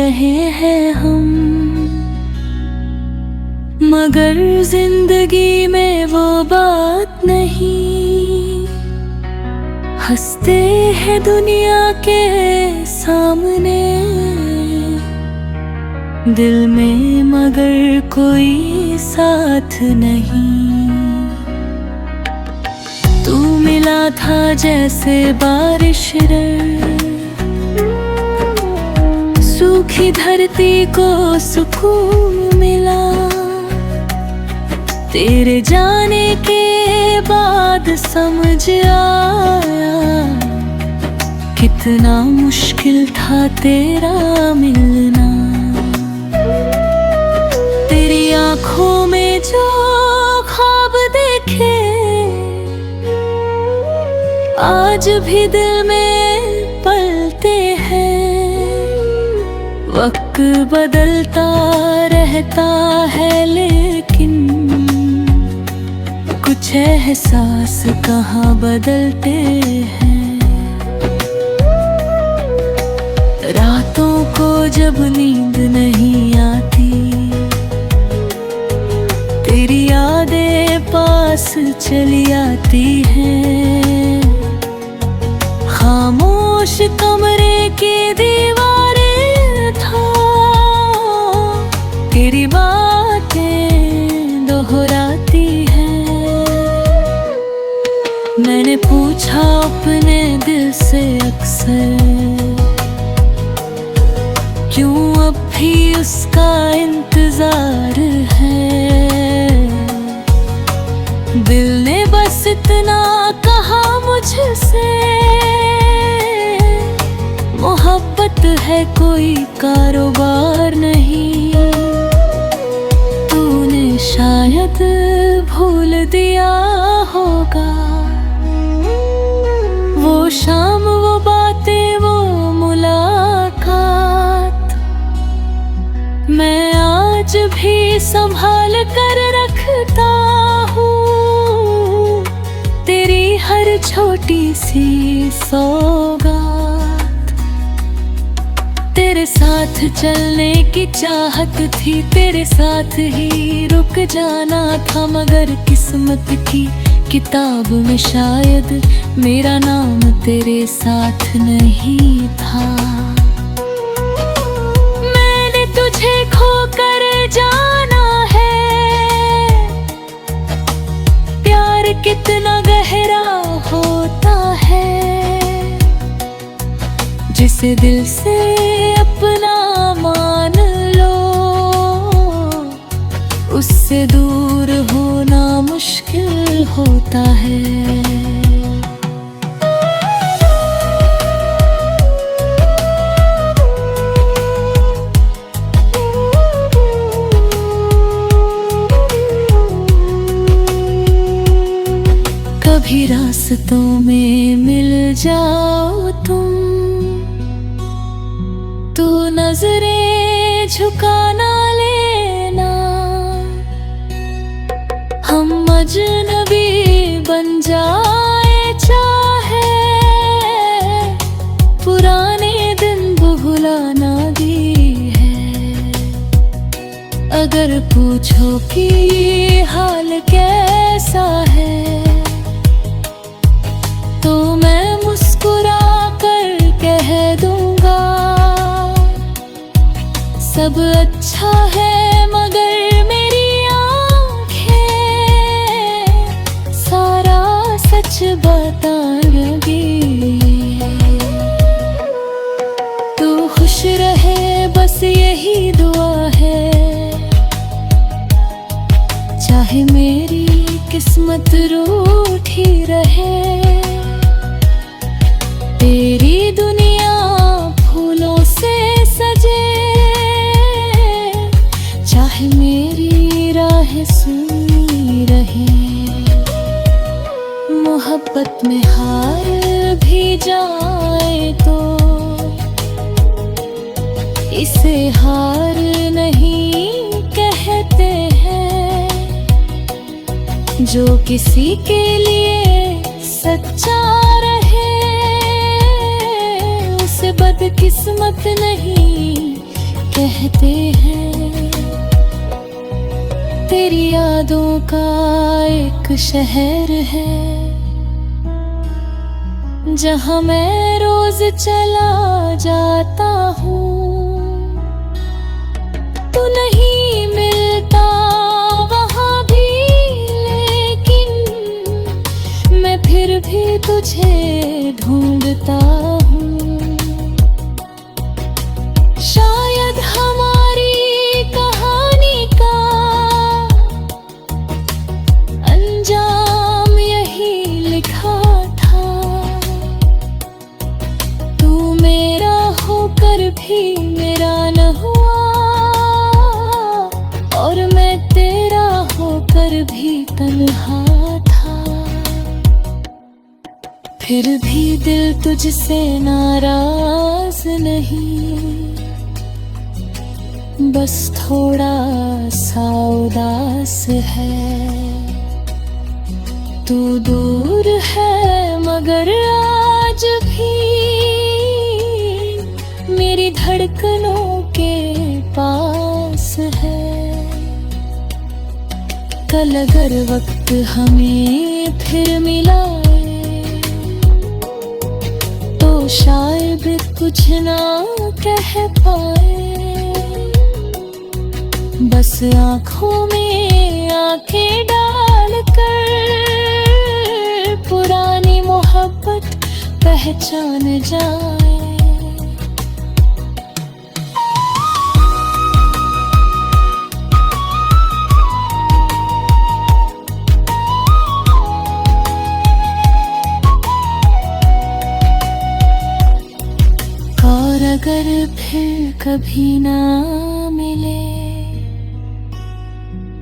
रहे हैं हम, मगर जिंदगी में वो बात नहीं। हंसते हैं दुनिया के सामने, दिल में मगर कोई साथ नहीं। तू मिला था जैसे बारिश रे, सूखी धरती को सुकून मिला। तेरे जाने के बाद समझ आया, कितना मुश्किल था तेरा मिलना। तेरी आँखों में जो ख्वाब देखे, आज भी दिल में पलते हैं। वक्त बदलता रहता है लेकिन कुछ एहसास कहाँ बदलते हैं। रातों को जब नींद नहीं आती, तेरी यादें पास चली आती हैं। खामोश कमरे की दीवारें था, तेरी बातें दोहराती हैं। मैंने पूछा अपने दिल से अक्सर, क्यों अब भी उसका इंतजार है। दिल ने बस इतना कहा मुझसे, मोहब्बत है कोई कारोबार नहीं। तूने शायद भूल दिया होगा वो शाम, वो बातें, वो मुलाकात। मैं आज भी संभाल कर रखता हूँ तेरी हर छोटी सी सौगात। तेरे साथ चलने की चाहत थी, तेरे साथ ही रुक जाना था, मगर किस्मत की किताब में शायद मेरा नाम तेरे साथ नहीं था। मैंने तुझे खोकर जाना है, प्यार कितना गहरा होता है। जिसे दिल से अपना मान लो, उससे दूर होना मुश्किल होता है। कभी रास्तों में मिल जाओ तुम, तू नजरें झुका ना लेना। हम अजनबी बन जाए चाहे, पुराने दिन भुला ना दी है। अगर पूछो कि हाल कैसा है, तो मैं मुस्कुरा कर कह दूंगा सब अच्छा है। मगर मेरी आँखें सारा सच बताएंगी। तू खुश रहे बस यही दुआ है, चाहे मेरी किस्मत रूठी रहे। तेरी दुनिया फूलों से सजे, चाहे मेरी राह सुनी रहे। मोहब्बत में हार भी जाए तो इसे हार नहीं कहते हैं। जो किसी के लिए सच्चा रहे, उसे बदकिस्मत नहीं कहते हैं। तेरी यादों का एक शहर है जहाँ मैं रोज चला जाता हूँ। तू नहीं मिलता वहाँ भी, लेकिन मैं फिर भी तुझे ढूंढता हूँ। शायद हमारी कहानी का अंजाम यही लिखा था। तू मेरा होकर भी मेरा न हुआ, और मैं तेरा होकर भी तन्हा था। फिर भी दिल तुझसे नाराज नहीं, बस थोड़ा सा उदास है। तू दूर है मगर आज भी मेरी धड़कनों के पास है। कल अगर वक्त हमें फिर मिलाए तो शायद कुछ ना कह पाए। बस आँखों में आँखें डालकर पुरानी मोहब्बत पहचान जाए। और अगर फिर कभी ना मिले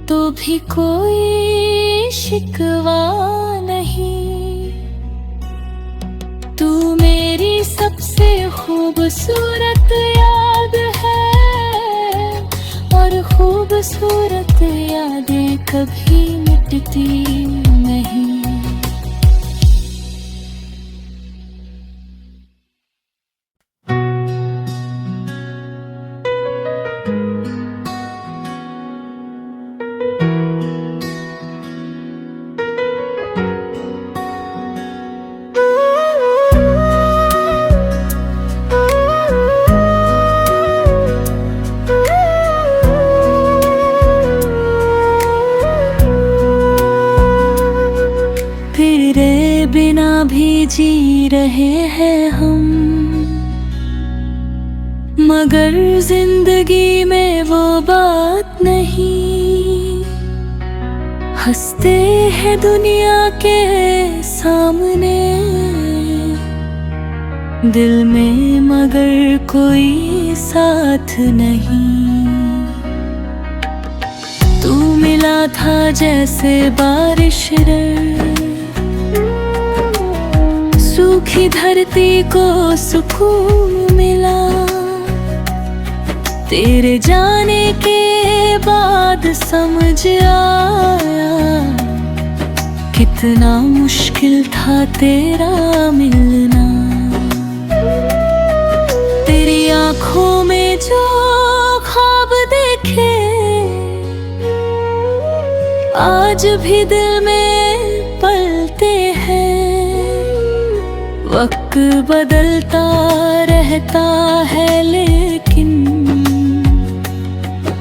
तो भी कोई शिकवा नहीं। तू मेरी सबसे खूबसूरत याद है, और खूबसूरत यादें कभी मिटती नहीं। तेरे बिना भी जी रहे हैं हम, मगर जिंदगी में वो बात नहीं। हंसते हैं दुनिया के सामने, दिल में मगर कोई साथ नहीं। तू मिला था जैसे बारिश रे, सूखी धरती को सुकून मिला। तेरे जाने के बाद समझ आया कितना मुश्किल था तेरा मिलना। तेरी आँखों में जो ख्वाब देखे आज भी दिल में पलते हैं। वक्त बदलता रहता है लेकिन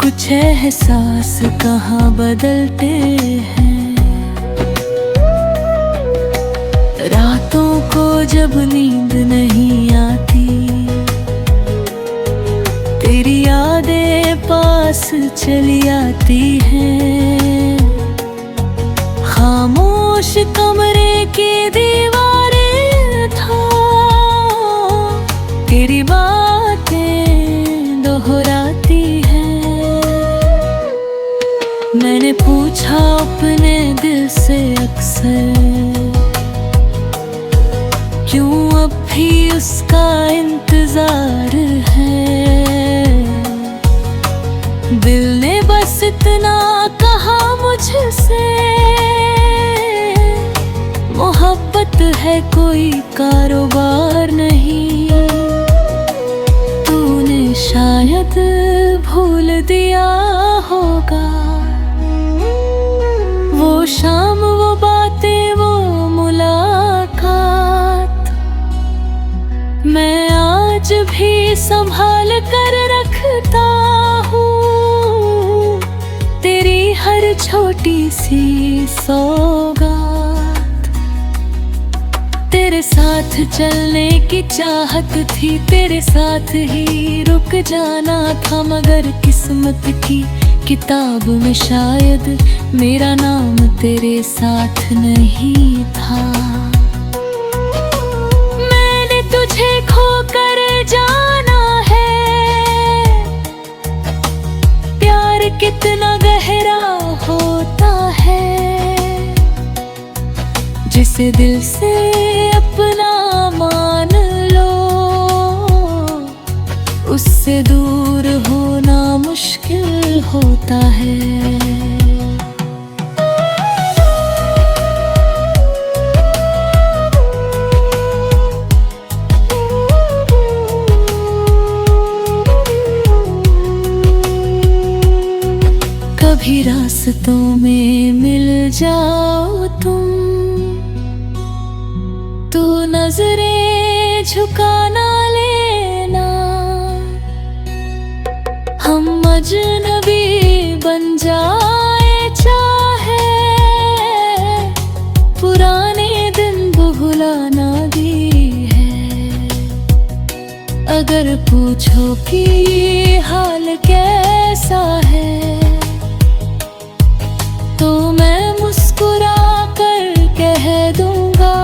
कुछ एहसास कहाँ बदलते हैं। रातों को जब नींद नहीं आती, तेरी यादें पास चली आती हैं। खामोश कमरे की दीवारें था, तेरी बातें दोहराती हैं। मैंने पूछा अपने दिल से अक्सर, क्यों अब भी उसका इंतजार है। दिल ने बस इतना कहा मुझसे, मोहब्बत है कोई कारोबार नहीं। तूने शायद भूल दिया होगा। वो शाम, वो बातें, वो मुलाकात मैं आज भी संभाल कर रखता हूँ। तेरी हर छोटी सी सौगात। तेरे साथ चलने की चाहत थी, तेरे साथ ही रुक जाना था, मगर किस्मत की किताब में शायद मेरा नाम तेरे साथ नहीं था। मैंने तुझे खोकर जाना है, प्यार कितना गहरा होता है। जिसे दिल से अपना मान लो, उससे दूर होना मुश्किल होता है। कभी रास्तों में मिल जाओ तुम, तू नजरें झुका ना लेना। हम अजनबी बन जाए चाहे, पुराने दिन भुलाना दी है। अगर पूछो कि हाल कैसा है, तो मैं मुस्कुरा कर कह दूंगा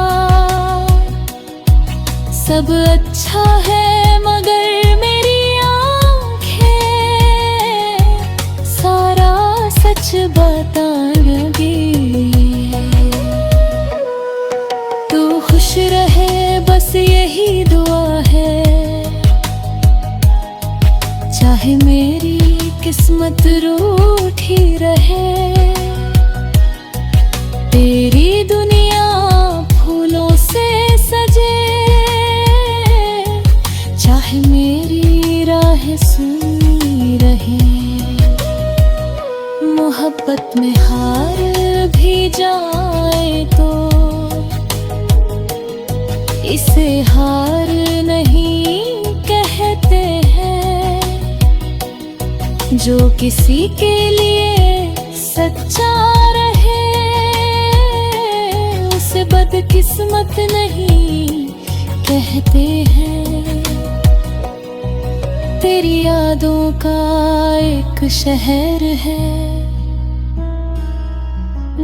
सब अच्छा है, मगर मेरी आँखें सारा सच बताएंगी। तू खुश रहे बस यही दुआ है, चाहे मेरी किस्मत रूठी रहे। तेरी दुनिया फूलों से सजे, चाहे मेरी राह सुनी रहे। मोहब्बत में हार भी जाए तो इसे हार नहीं कहते हैं। जो किसी के लिए सच्चा रहे, उसे बदकिस्मत नहीं कहते हैं। तेरी यादों का एक शहर है,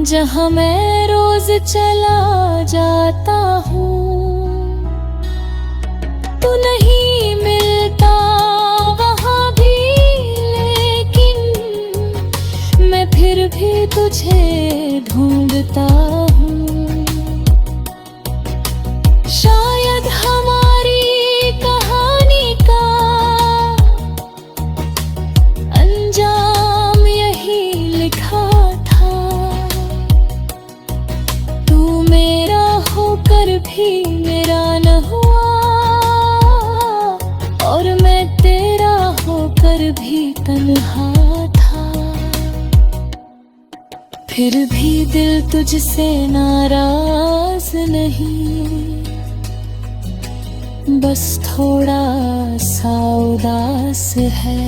जहाँ मैं रोज चला जाता हूँ। तू नहीं मिलता वहाँ भी, लेकिन मैं फिर भी तुझे ढूंढता हूँ। शायद हमारी कहानी का अंजाम यही लिखा था। तू मेरा होकर भी मेरा न हुआ, और मैं तेरा होकर भी तन्हा था। फिर भी दिल तुझसे नाराज नहीं, बस थोड़ा सा उदास है।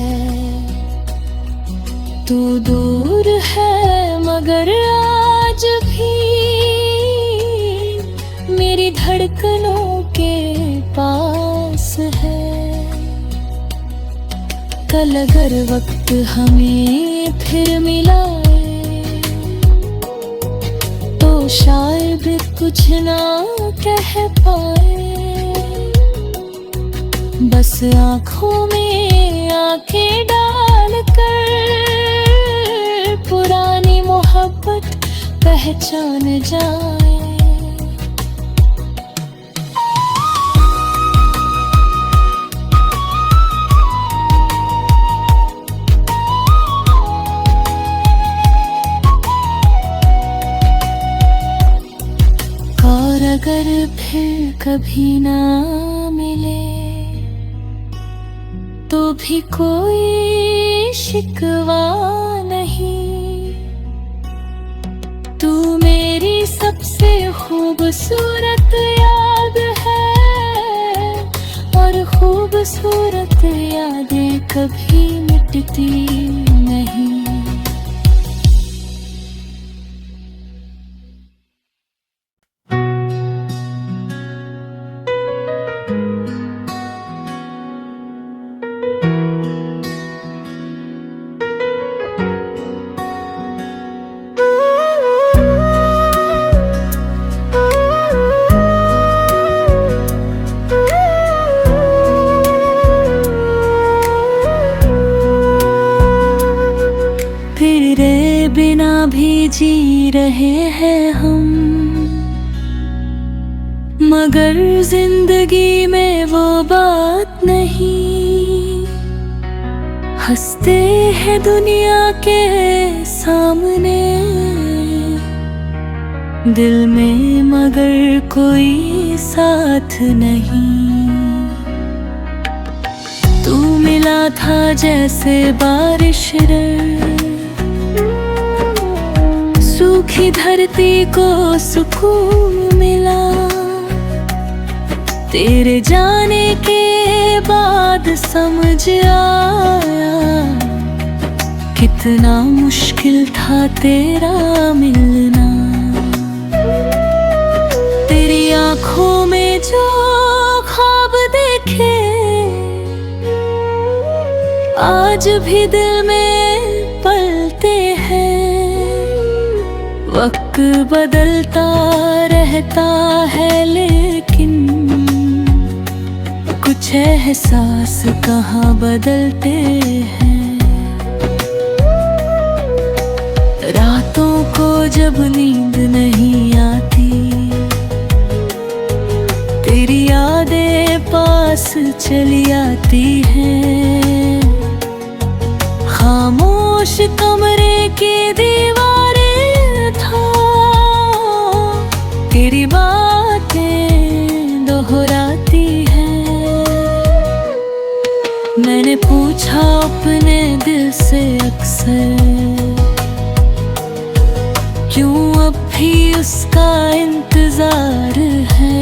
तू दूर है मगर आज भी मेरी धड़कनों के पास है। कल अगर वक्त हमें फिर मिलाए, तो शायद कुछ ना कह पाए। बस आँखों में आँखें डालकर पुरानी मोहब्बत पहचान जाए। और अगर फिर कभी ना मिले, तो भी कोई शिकवा नहीं। तू मेरी सबसे खूबसूरत याद है, और खूबसूरत यादें कभी मिटती नहीं। तेरे बिना भी जी रहे हैं हम, मगर जिंदगी में वो बात नहीं। हंसते हैं दुनिया के सामने, दिल में मगर कोई साथ नहीं। तू मिला था जैसे बारिश रे, सूखी धरती को सुकून मिला। तेरे जाने के बाद समझ आया, कितना मुश्किल था तेरा मिलना। तेरी आँखों में जो ख्वाब देखे, आज भी दिल में पलते हैं। वक्त बदलता रहता है लेकिन कुछ एहसास कहाँ बदलते हैं। रातों को जब नींद नहीं आती, तेरी यादें पास चली आती हैं। खामोश कमरे की दीवारें था, तेरी बातें दोहराती हैं। मैंने पूछा अपने दिल से अक्सर, क्यों अब भी उसका इंतजार है।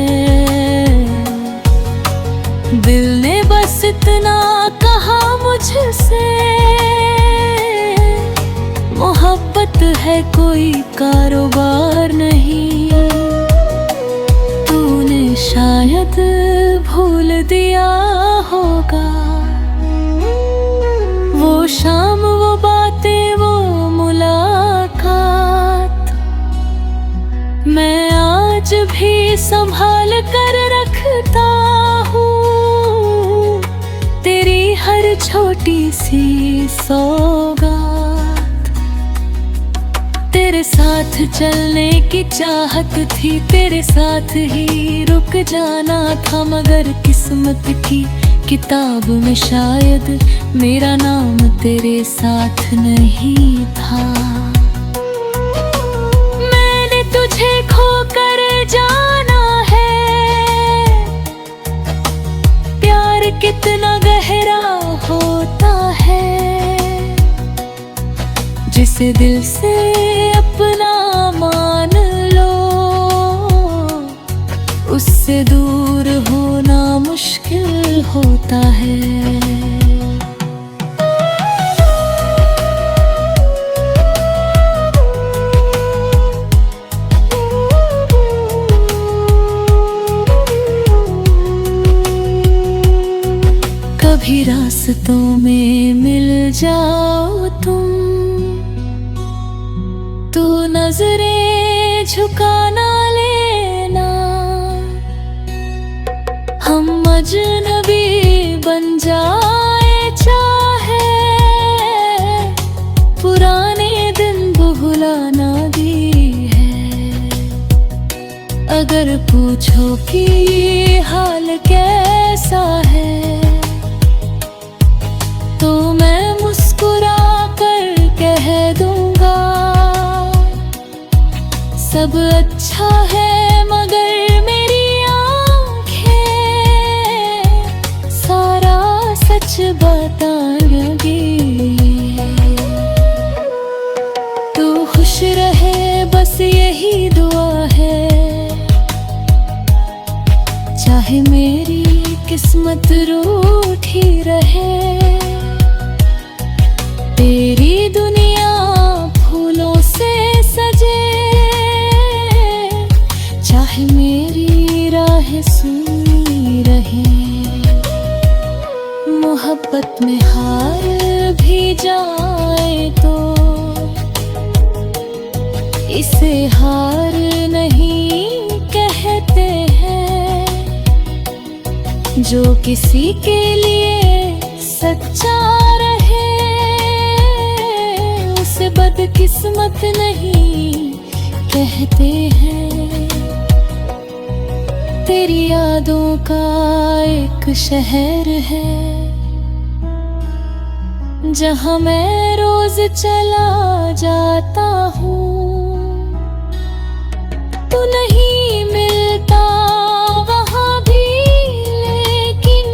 दिल ने बस इतना कहा मुझसे, मोहब्बत है कोई कारोबार नहीं। तूने शायद भूल दिया होगा वो शाम, वो बातें, वो मुलाकात। मैं आज भी संभाल कर रखता हूँ तेरी हर छोटी सी सौगात। तेरे साथ चलने की चाहत थी, तेरे साथ ही रुक जाना था, मगर किस्मत की किताब में शायद मेरा नाम तेरे साथ नहीं था। मैंने तुझे खोकर जाना है, प्यार कितना गहरा होता है। जिसे दिल से अपना मान लो, उससे दूर होना मुश्किल होता है। कभी रास्तों में मिल जाओ तुम, तू नजरें झुका ना लेना। हम अजनबी बन जाए चाहे, पुराने दिन भुलाना दी है। अगर पूछो कि ये हाल कैसा है, तो मैं मुस्कुरा कर कह दूंगा सब अच्छा है, मगर मेरी आँखें सारा सच बता चाहे मेरी किस्मत रूठी रहे, तेरी दुनिया फूलों से सजे, चाहे मेरी राह सूनी रहे। मोहब्बत में हार भी जाए तो इसे हार नहीं कहते हैं। जो किसी के लिए सच्चा रहे उसे बदकिस्मत नहीं कहते हैं। तेरी यादों का एक शहर है जहाँ मैं रोज चला जाता हूँ। तू नहीं मिलता वहाँ भी, लेकिन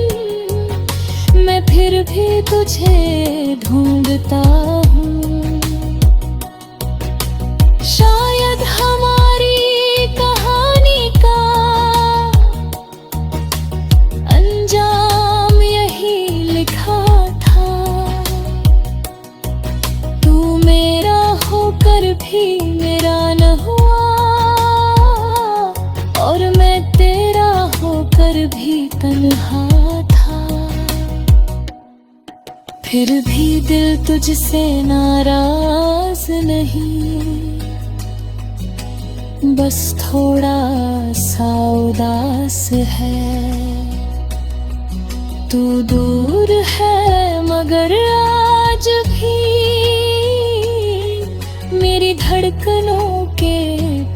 मैं फिर भी तुझे ढूंढता हूँ। शायद हमारी कहानी का अंजाम यही लिखा था। तू मेरा होकर भी मेरा न हुआ, और मैं तेरा होकर भी तन्हा था। फिर भी दिल तुझसे नाराज नहीं, बस थोड़ा सा उदास है। तू दूर है मगर आज भी मेरी धड़कनों के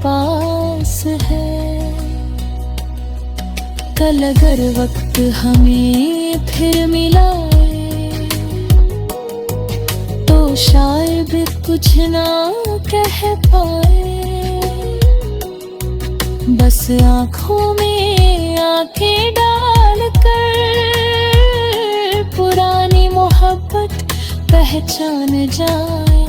पास है। कल अगर वक्त हमें फिर मिलाए तो शायद कुछ ना कह पाए। बस आँखों में आँखें डालकर पुरानी मोहब्बत पहचान जाए।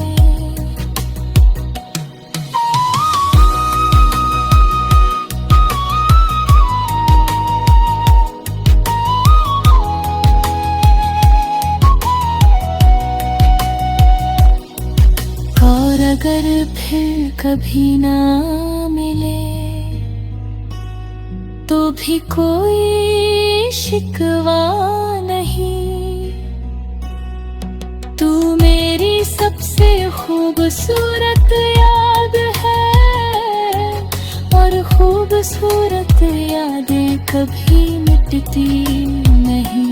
और अगर फिर कभी ना मिले तो भी कोई शिकवा नहीं। तू मेरी सबसे खूबसूरत याद है, और खूबसूरत यादें कभी मिटती नहीं।